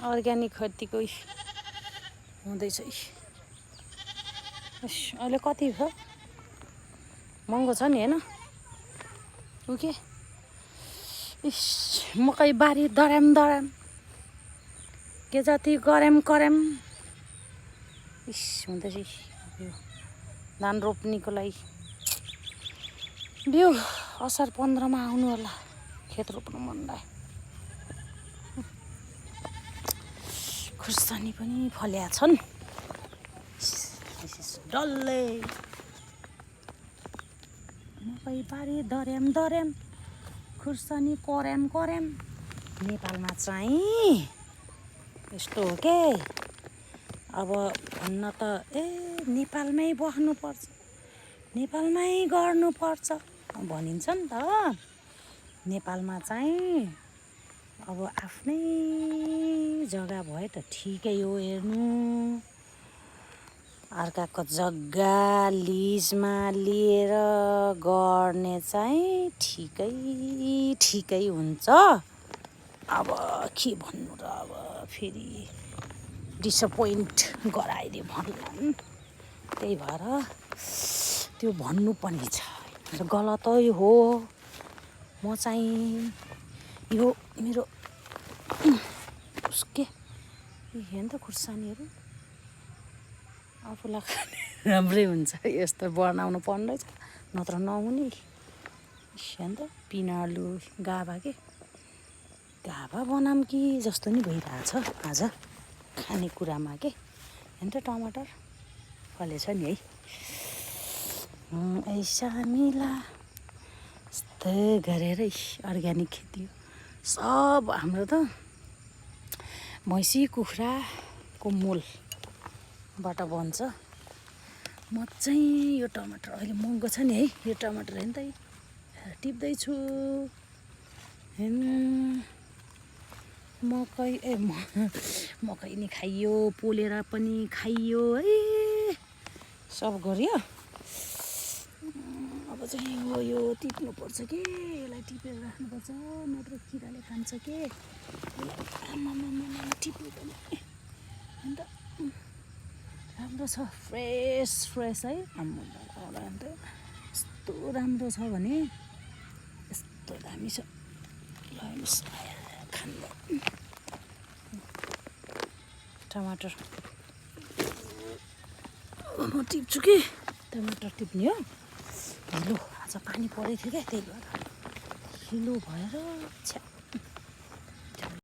Organic खेतीकै हुँदैछ। अहिले कति भयो? महँगो छ नि होइन? के मकै बारी दराम के जति गरम हुँदैछ। धान रोप्नेको लागि बिउ असार 15 मा आउनु होला। खेत रोप्नु मन लाग्यो। खुर्सानी पनि फल्या छन् डल्लै। मकै बारी दर्याम खुर्सानी करम। नेपालमा चाहिँ यस्तो हो के। अब भन्न त नेपालमै बस्नुपर्छ, नेपालमै गर्नुपर्छ भनिन्छ नि त। नेपालमा चाहिँ अब आफ्नै जग्गा भए त ठिकै हो। हेर्नु अर्काको जग्गा लिजमा लिएर गर्ने चाहिँ ठिकै हुन्छ। अब के भन्नु र, अब फेरि डिसपोइन्ट गराइदियो भन्नु। त्यही भएर त्यो भन्नु पनि छ, गलतै हो। म चाहिँ यो मेरो उसके हेर्नु त खुर्सानीहरू आफूलाई खाने राम्रै हुन्छ। यस्तो बनाउनु पर्ने रहेछ, नत्र नहुने। हेर्नु त पिनालु गाभा बनाऊँ कि जस्तो नि भइरहेछ आज खानेकुरामा के। हेर्नु त टमाटर फलेछ नि है। ऐसा मिला यस्तै गरेरै अर्ग्यानिक खेती हो सब। हाम्रो त भैँसी कुखुराको मलबाट बन्छ। म चाहिँ यो टमाटर अहिले महँगो छ नि है। यो टमाटर हेर्नु त टिप्दैछु। हेर्नु मकै नि खाइयो, पोलेर पनि खाइयो है, सब गरियो। अब चाहिँ यो टिप्नुपर्छ के, यसलाई टिपेर राख्नुपर्छ, नत्र किराले खान्छ के। टिप्नु पनि अन्त राम्रो छ, फ्रेस है। अन्त यस्तो राम्रो छ भने यस्तो दामी छ। ल खानु टमाटर म टिप्छु कि। टमाटर टिप्ने हो। हिलो आज पानी परेको थियो क्या, त्यही भएर हिलो भएर